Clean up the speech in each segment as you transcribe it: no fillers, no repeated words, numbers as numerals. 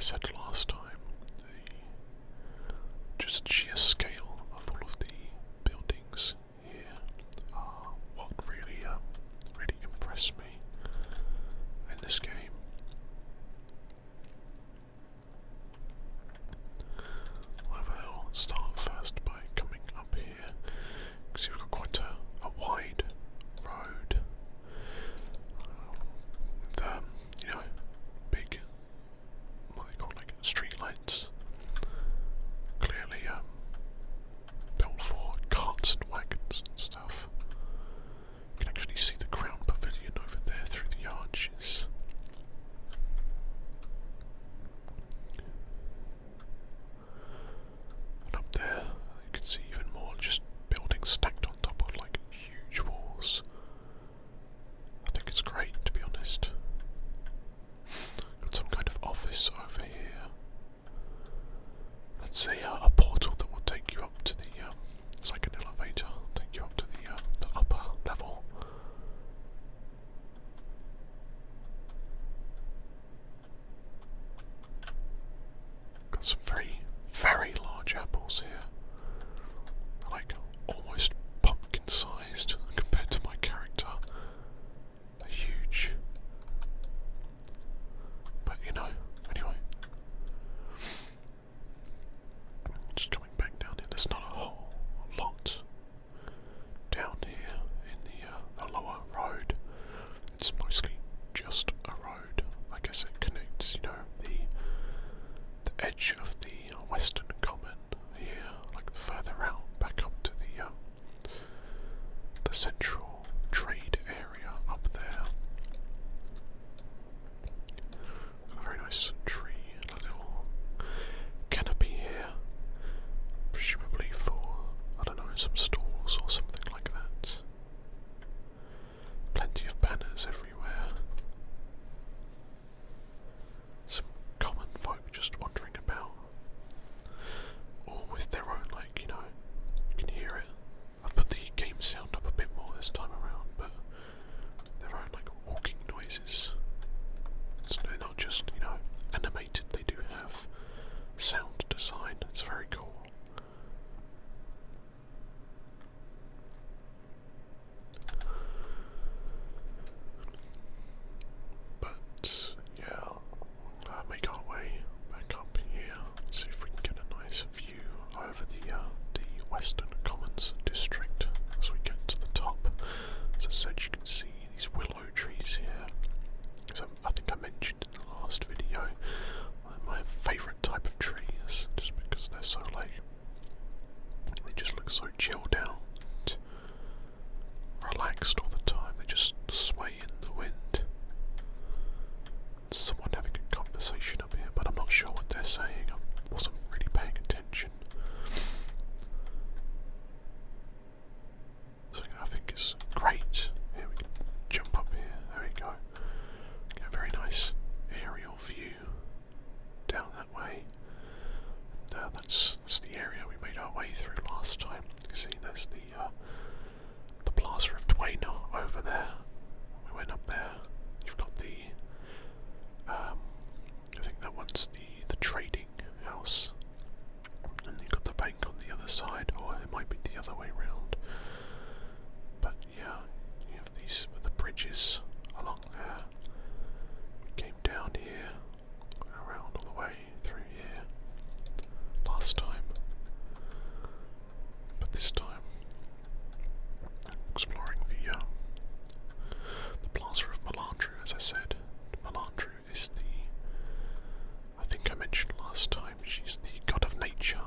said last time, just sheer scale of all of the buildings here are what really impressed me in this game. I'll start first by coming up here, because you've got quite a wide road with, big, what they call like street lights, clearly built for carts and wagons and stuff. You can actually see the Crown Pavilion over there through the arches. And up there you can see even more just buildings stacked on top of like huge walls. I think it's great, to be honest. Got some kind of office over here. Let's see, a portal that will take you up to the, it's like an elevator, take you up to the upper level. Got some very, very large apples here. They're like almost pumpkin sized compared to my character. They're huge. But anyway. Just coming back down here, there's not a whole lot down here in the lower road. It's mostly just a road. I guess it connects, the edge of the western common here, like further out, back up to the central trade area up there. Got a very nice tree and a little canopy here, presumably for, I don't know, some stalls or something like that. Plenty of banners everywhere. Some common folk just wandering about, all with their own, you can hear it. I've put the game sound up a bit more this time around, but their own, walking noises. So they're not just, animated, they do have sound design. It's very cool. But yeah, we'll make our way back up here, see if we can get a nice view over the Western Commons district as we get to the top. As I said, you can see these willow trees here. So I think I mentioned in the last video, my favourite type of trees, just because they're so they just look so chilled out and relaxed all the time. They just sway in the wind. There's someone having a conversation up here, but I'm not sure what they're saying. I wasn't really paying attention. Something I think is great. Here we can jump up here. There we go. Get a very nice aerial view down that way. That's the area we made our way through last time. You can see there's the Plaza of Twain over there. We went up there. You've got the I think that one's the trading house, and you've got the bank on the other side, or it might be the other way round. But yeah, you have these the bridges along there. We came down here, around all the way through here last time, but this time exploring the Plaza of Melandru. As I said, Melandru is I think I mentioned last time, she's the god of nature.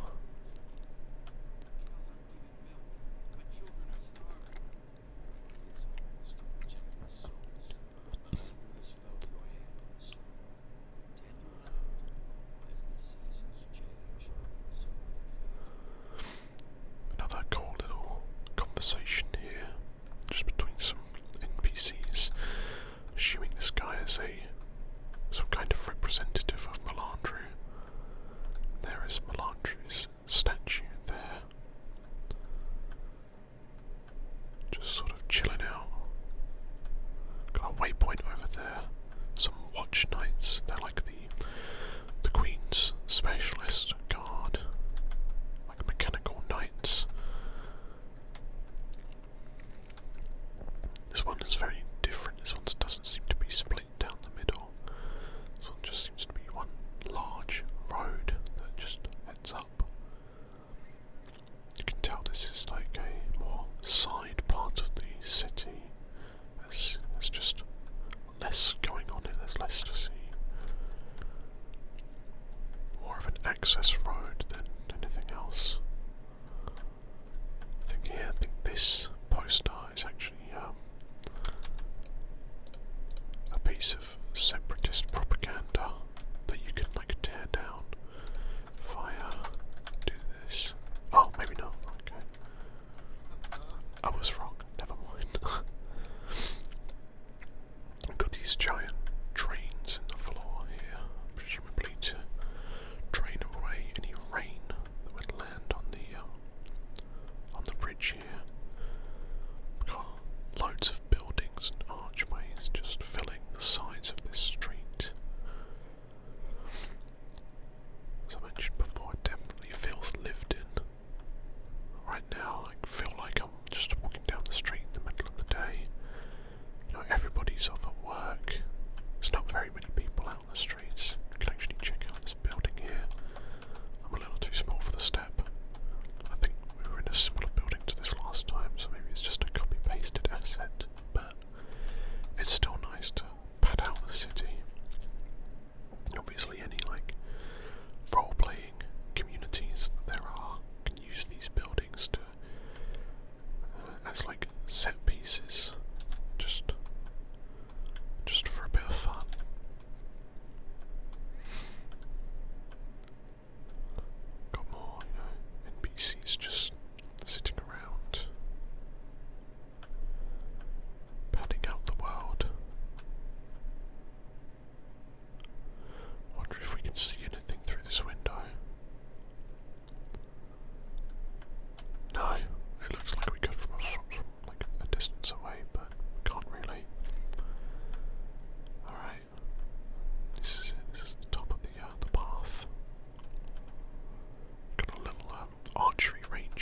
Another cool little conversation here, just between some NPCs. Assuming this guy is some kind of representative of Melandru. There is Melandru's statue there, just sort of chilling out. Got a waypoint over there. Some watch knights. They're like the Queen access road than anything else. I think this poster is actually a piece of separatist propaganda that you can like tear down if I do this. Oh, maybe not. Okay, I was wrong. Never mind. I've got these giant drains in the floor here, presumably to drain away any rain that would land on the bridge here. We've got loads of buildings and archways just filling the sides of this street. As I mentioned before, it definitely feels lived in. Right now, I feel like I'm just walking down the street in the middle of the day. You know, everybody's off at work. There's not very many people out in the streets. You can actually check out this building here. I'm a little too small for the step. I think we were in a similar building to this last time, so maybe it's just a copy-pasted asset, but it's still nice to pad out the city. Obviously any like role-playing communities that there are can use these buildings to as like set pieces, just for a bit of fun. Got more, you know, NPCs just sitting around, padding out the world. Wonder if we can see anything through this window. No, it looks like we could from like a distance away, but can't really. Alright, this is it. This is the top of the path. Got a little archery range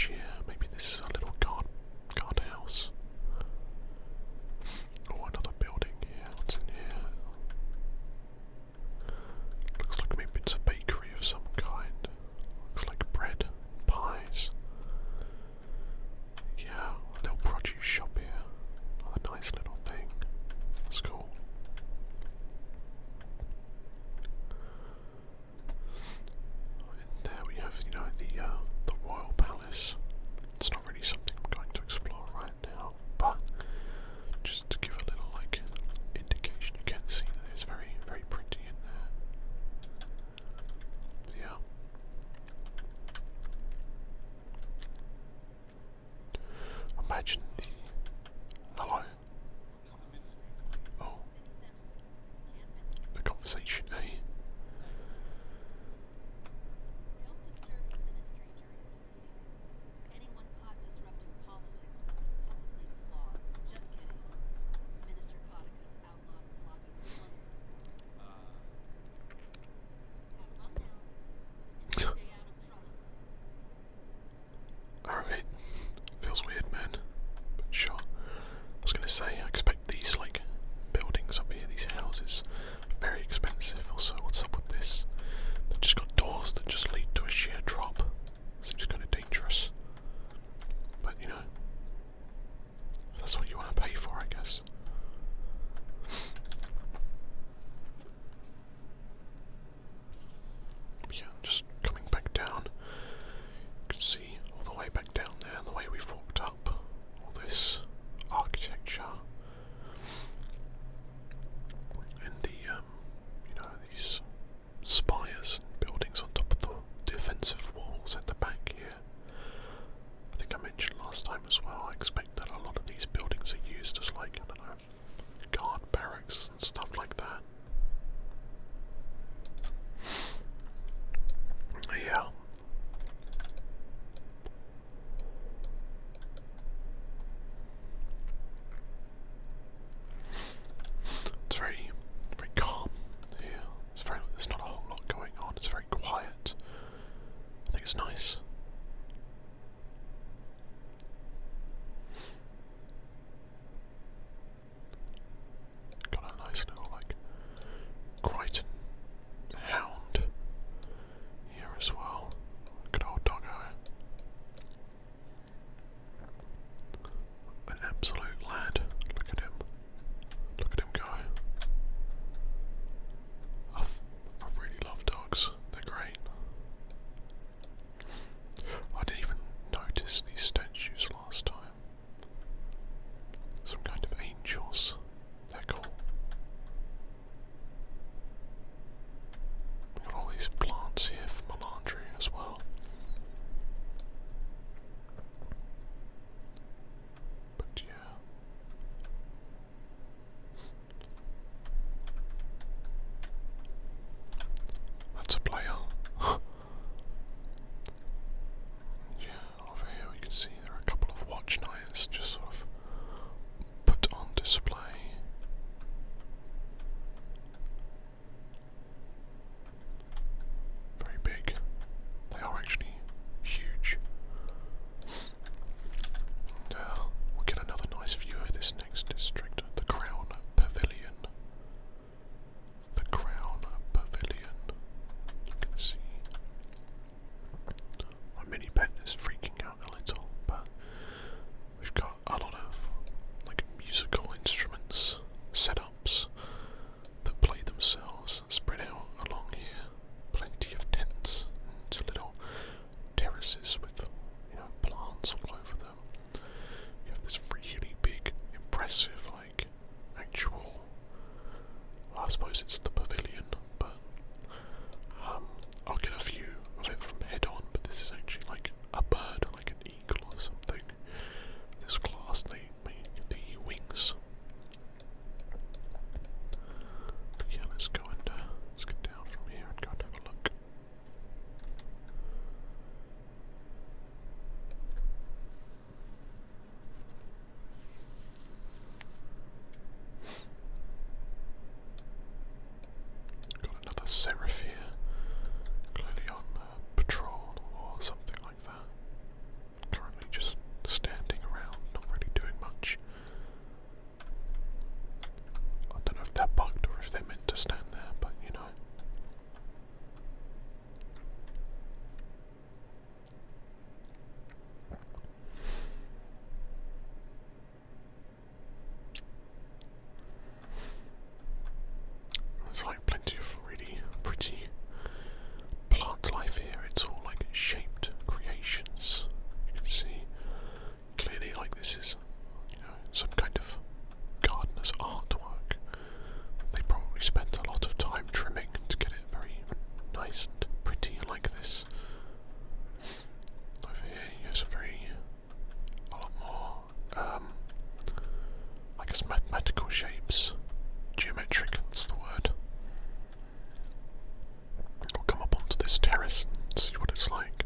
it's like.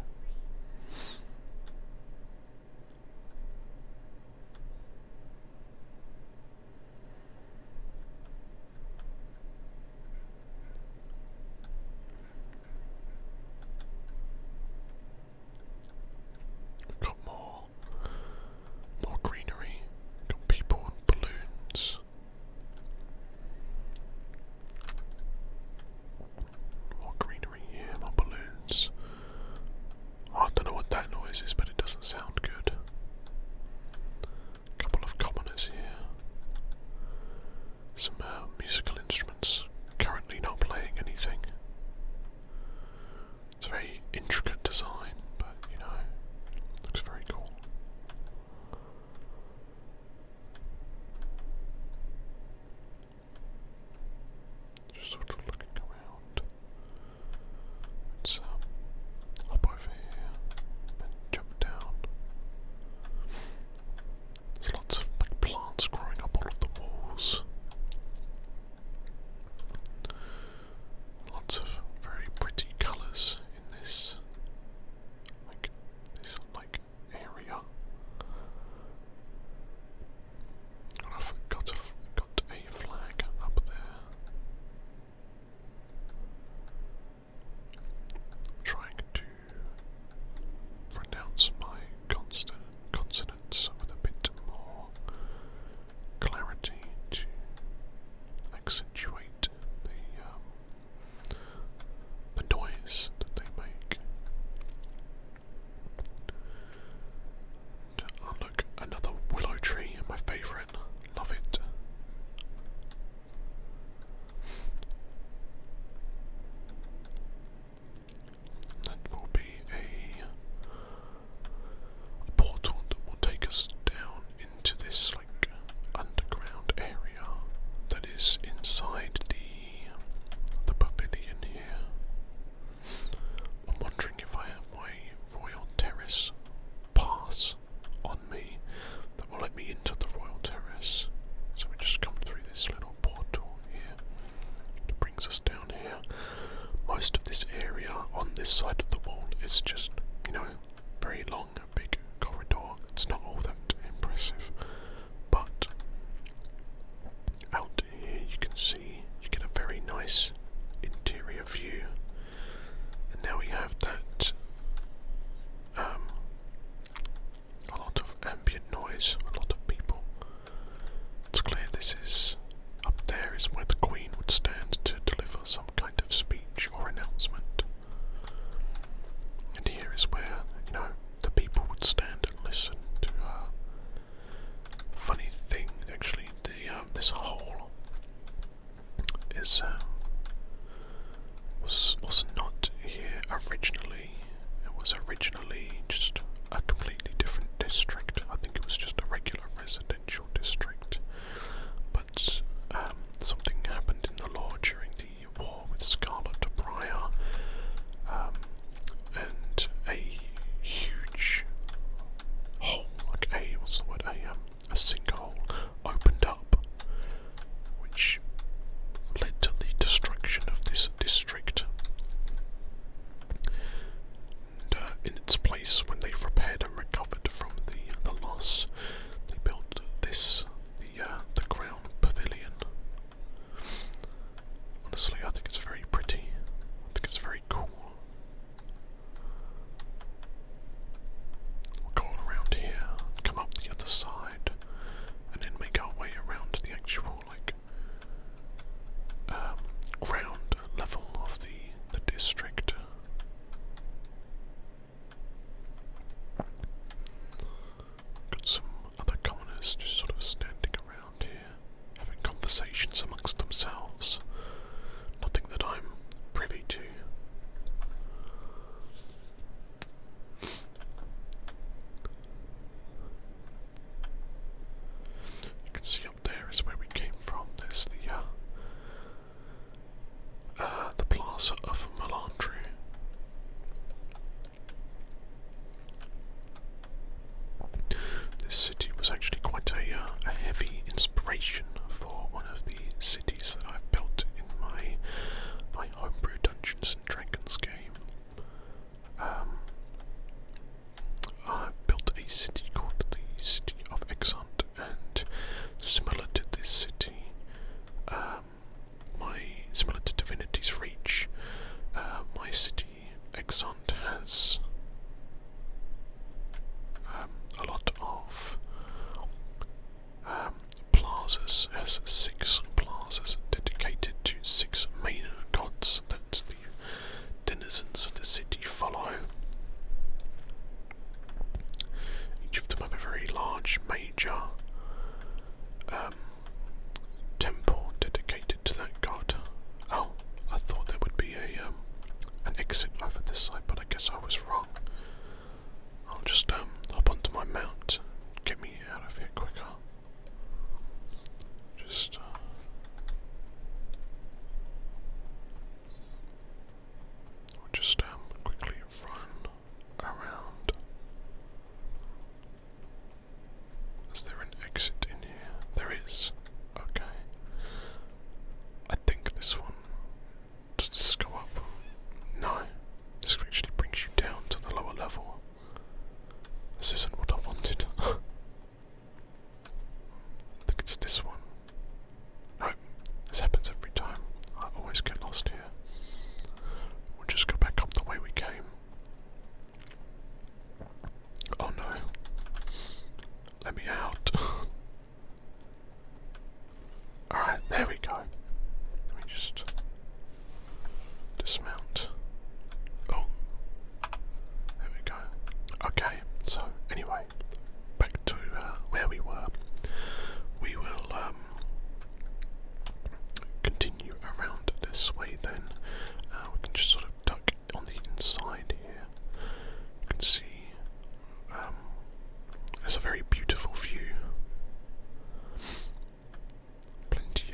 We've got more greenery, got people and balloons. More greenery here, more balloons. Oh, I don't know what that noise is, but it doesn't sound good. A couple of commoners here. Some musical instruments. Currently not playing anything. It's a very intricate design, but you know, looks very cool. Just sort of looking around. Let's hop over here and jump down. There's lots of like plants growing up all of the walls. Lots of very pretty colours in this area. I've got a flag up there. I'm trying to pronounce my consonants with a bit more clarity to accentuate the noise that they make. And, oh look, another willow tree, my favourite. Love it. That will be a portal that will take us down into this like underground area that is inside the pavilion here. I'm wondering if I have my Royal Terrace pass on me that will let me into the Royal Terrace. So we just come through this little portal here that brings us down here. Most of this area on this side of the wall is just, you know, very long, big corridor. It's not all that impressive, but out here you can see you get a very nice interior view. And now we have that a lot of ambient noise, a lot of people. It's clear this is up there is where the Queen would stand to deliver some kind of speech or announcement. And here is where, you know, the people would stand and listen to funny thing actually, this hole is was not here originally. It was originally just a completely different district. I think it was just a regular residential district. But something happened in the law during the war with Scarlet Briar, and a huge hole, like a sinkhole opened up, which led to the destruction of this district. And in its place, when they repaired and recovered from the loss, they built the Crown Pavilion. Honestly, I think it's very pretty. I think it's very cool. We'll go all around here, come up the other side, and then make our way around the actual ground level of the district. Got some other commoners just sort of standing around here, having conversations amongst themselves. Nothing that I'm privy to. You can see up there is where we came from. There's the Plaza of Melandru. This city was actually quite a heavy inspiration for one of the cities that I've built in my homebrew Dungeons and Dragons game. citizens of the city follow. Each of them have a very large, major temple dedicated to that god. Oh, I thought there would be an exit over this side, but I guess I was wrong. I'll just hop onto my mount, get me out of here quicker. Just I'll just quickly run around. Is there an exit in here? There is. Okay. I think this one. Does this go up? No. This actually brings you down to the lower level. This isn't what I wanted. I think it's this one. No, this happens every time. I always get lost here. We'll just go back up the way we came. Oh no. Let me out. Alright, there we go. Let me just dismount. Oh. There we go. Okay, so anyway, back to where we were. We will continue around this way then. We can just sort of duck on the inside here. You can see there's a very beautiful view. Plenty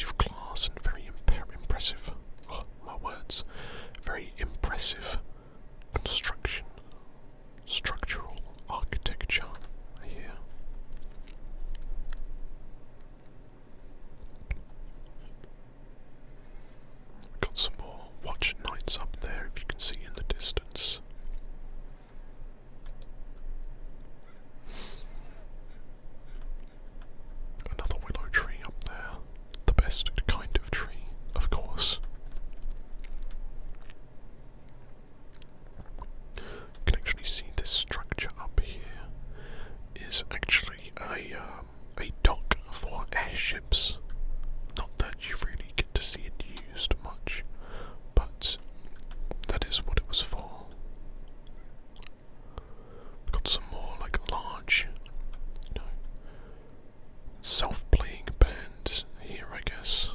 of glass and very impressive. Oh, my words. Very impressive construction, structural architecture here. We've got some more watch nights up there, if you can see in the distance. Another willow tree up there. The best kind of tree, of course. You can actually see this structure up here is actually a dock for airships. Not that you really get to see it used much, but that is what it was for. Got some more like large, self-playing bands here, I guess.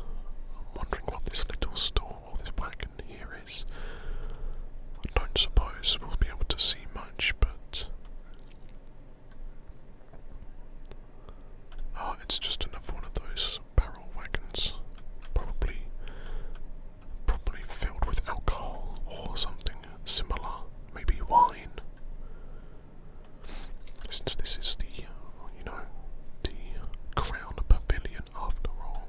I'm wondering what this little stall or this wagon here is. I don't suppose we'll be able to see much, but it's just another one of those barrel wagons, probably filled with alcohol or something similar, maybe wine. Since this is the Crown Pavilion after all.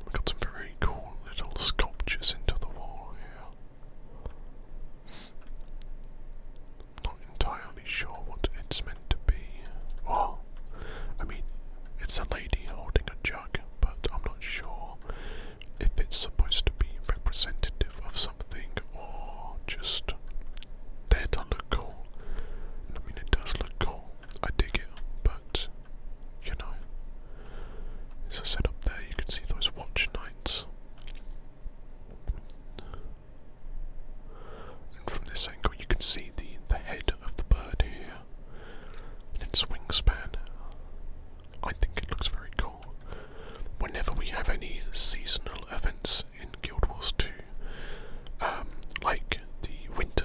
We've got some very cool little sculptures into the wall here. Not entirely sure what it's meant to be. Well, I mean, it's a lady holding a jug, but I'm not sure if it's supposed to be representative of something or just there to look cool. I mean, it does look cool. I dig it, but as I said up there, you can see those watch nights. And from this angle, you can see the head of the bird here and its wingspan. I think it looks very cool. Whenever we have any seasonal events in Guild Wars 2, like the winter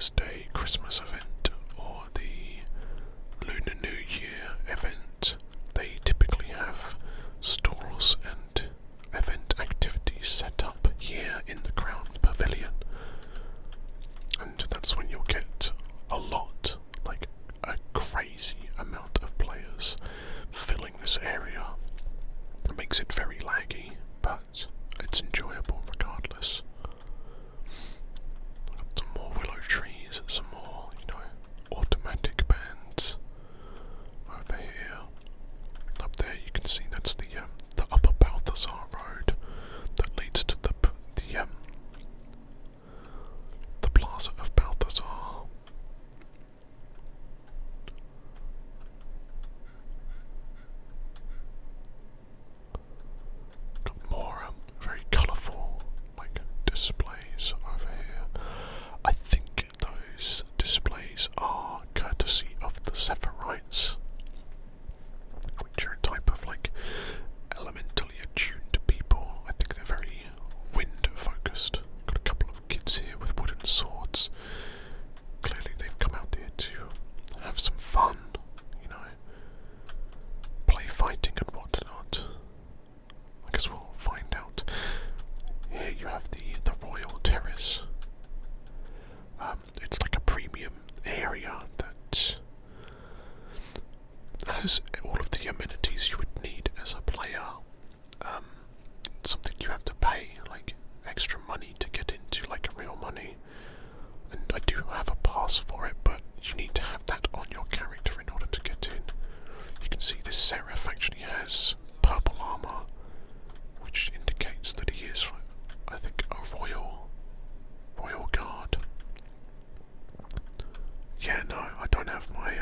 Terrace. It's like a premium area that has all of the amenities you would need as a player. Something you have to pay, like extra money to get into, like real money. And I do have a pass for it, but you need to have that on your character in order to get in. You can see this Seraph actually has purple armor, which indicates that he is, I think, a royal guard. Yeah, no, I don't have my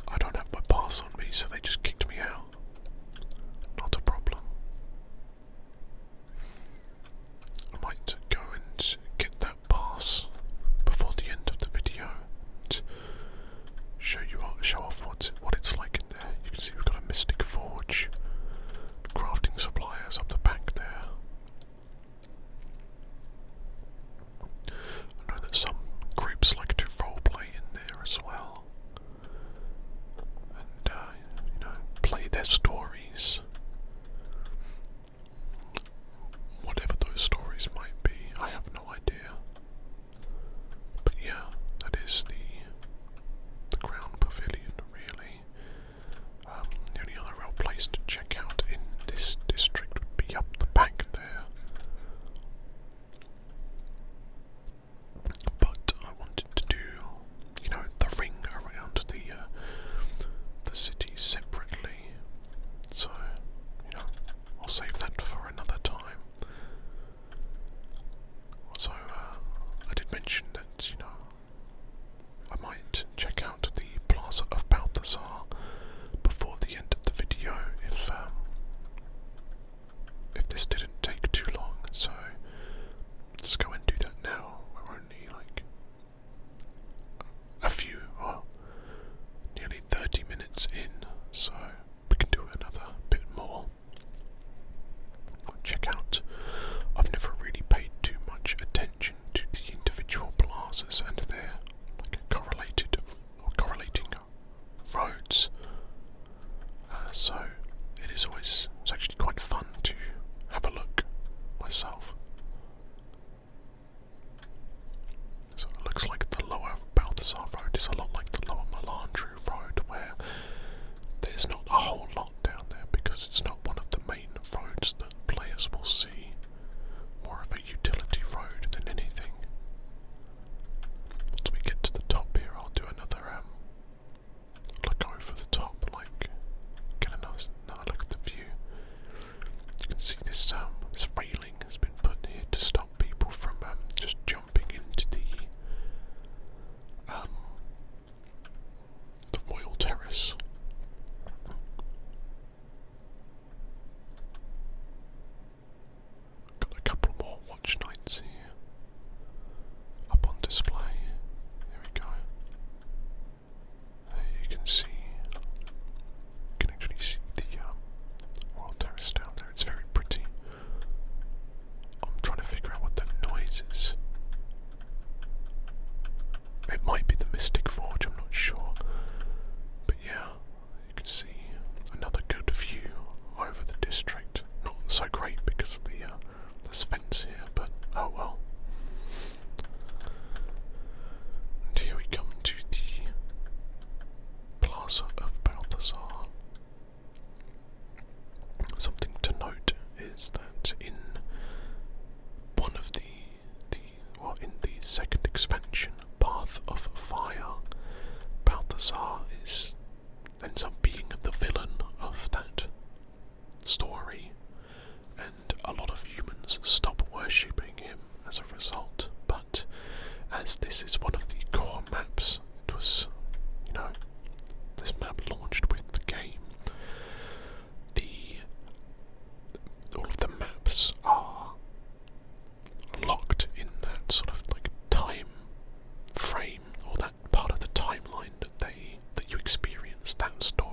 I don't have my pass on me, so they just kicked me out. Not a problem. I might go and get that pass before the end of the video and show off what it's like in there. You can see we've got a Mystic Forge, crafting suppliers up the back there. I know that some groups like to roleplay in there as well, and play their stories, whatever those stories might be. I have no idea, but yeah, that is the Crown Pavilion, really. The only other real place to check out in this district would be up the back there. But I wanted to do, the ring around the city separately. So, I'll save that for another time. So, I did mention that, I might check out the Plaza of Balthazar before the end of the video if this didn't take too long. So let's go and do that now. We're only like a few, or nearly 30 minutes in, so we can do another bit more. Check out. I've never really paid too much attention to the individual plazas and their correlating roads. So it's actually quite fun to have a look myself. So it looks like the lower Balthazar road is a lot like the lower Melandru road, where there's not a whole lot down there because it's not one of the main roads that players will see. More of a utility road than anything. Once we get to the top here, I'll do another look over the top, like get another look at the view. You can see this this railing has been put here to stop people from just jumping into the Royal Terrace. Got a couple more watch nights here up on display. Here we go. There you can see. You can actually see the Royal Terrace down there. It's very pretty. I'm trying to figure out what that noise is. It might be the Mystic Forge, I'm not sure. But yeah, you can see another good view over the district. Not so great because of the fence here, but oh well. And here we come to the Plaza of Balthazar. Something to note is that in one of in the second expansion, Path of Fire, Balthazar ends up being the villain of that story, and a lot of humans stop worshipping him as a result. But as this is one of the core maps, it was, this map launched with the game. All of the maps are locked in that sort of like time frame, or that part of the timeline that you experience that story.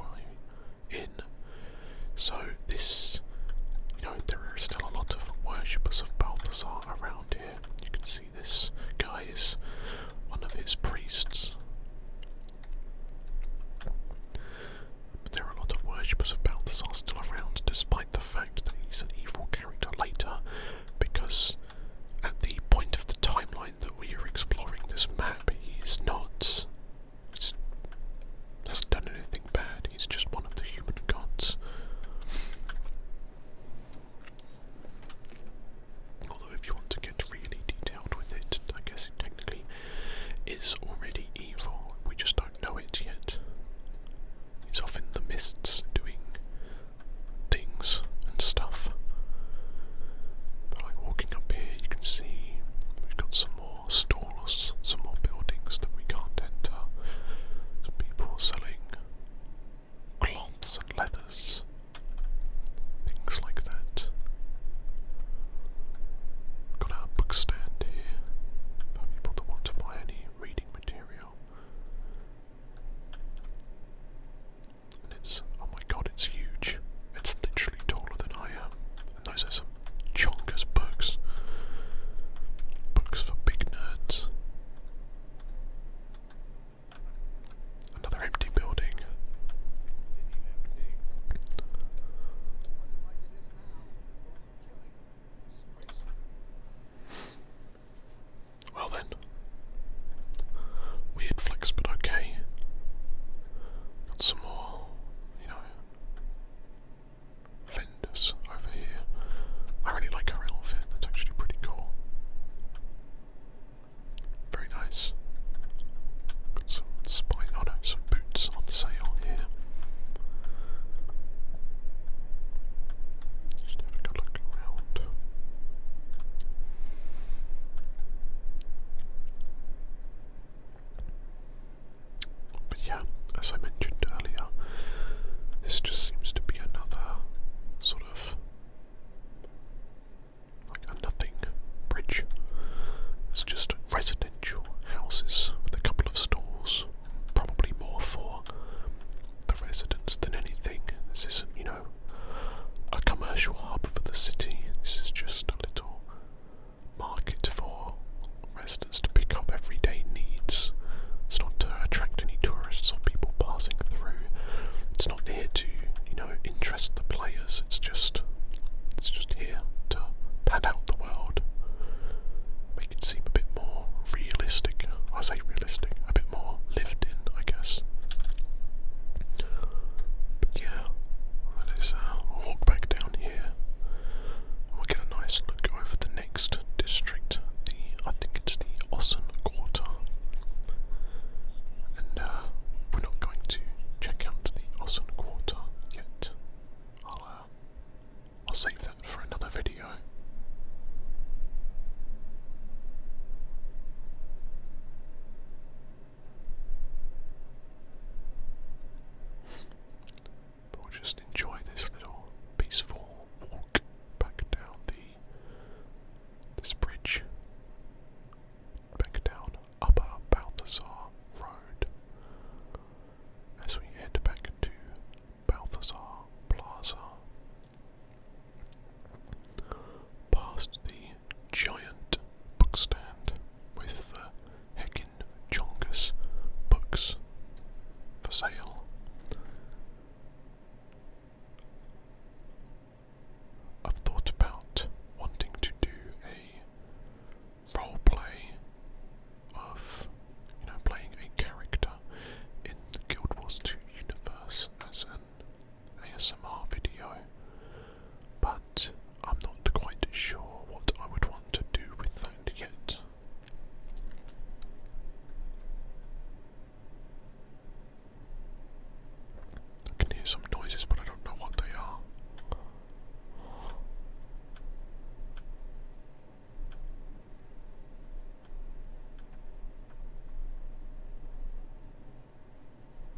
it's just residential houses with a couple of stores, probably more for the residents than anything. This isn't, a commercial hub for the city. This is just a little market for residents to pick up everyday needs. It's not to attract any tourists or people passing through. It's not here to, interest the players. It's just here to pad out the world, make it seem a bit more realistic. I say realistic, a bit more lived in, I guess. But yeah, that is a walk back down here, and we'll get a nice look over the next district. I think it's the Ossen Quarter, and we're not going to check out the Ossen Quarter yet. I'll save that for another video. But we'll just enjoy this little peaceful walk back down this bridge, back down Upper Balthazar Road, as we head back to Balthazar Plaza, past the giant bookstand with the Heckin Jongus books for sale. I've thought about wanting to do a role play of, playing a character in the Guild Wars 2 universe as an ASMR video, but I'm not quite sure what I would want to do with that yet. I can hear some noises, but I don't know what they are.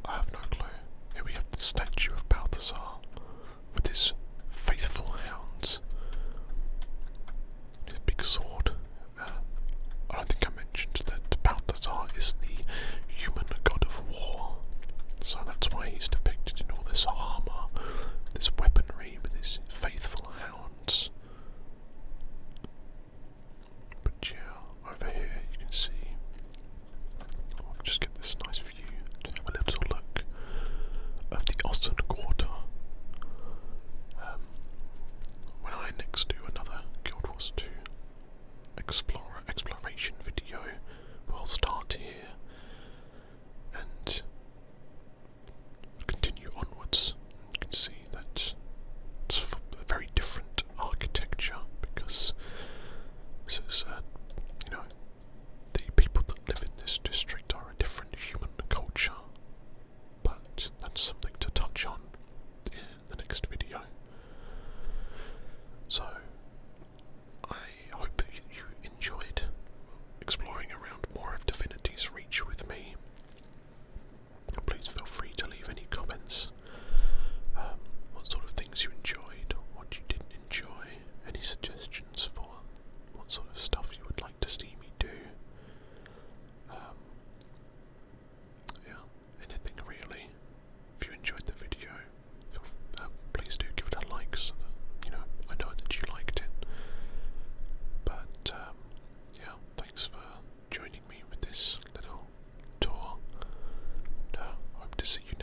I have no clue. Here we have the Statue of Balthazar with his faithful hounds, his big sword. I don't think I mentioned that Balthazar is the human god of war, so that's why he's depicted in all this armour, this weaponry with his faithful hounds. But yeah, over here you can see, I'll just get this nice view to have a little look of the Ossen Quarter. When I next do another Guild Wars 2 exploration video, we'll start here and continue onwards. You can see that it's a very different architecture, because this is, the people that live in this district are a different human culture, but that's something to touch on in the next video. So, I hope that you enjoyed exploring around more of Divinity's Reach with me. Please feel free to leave any comments, what sort of things you enjoyed, what you didn't enjoy, any suggestions for what sort of stuff you would like to see me do. Yeah, anything really. If you enjoyed the video, please do give it a like so that, I know that you liked it. But, yeah, thanks for joining me with this little tour. And, hope to see you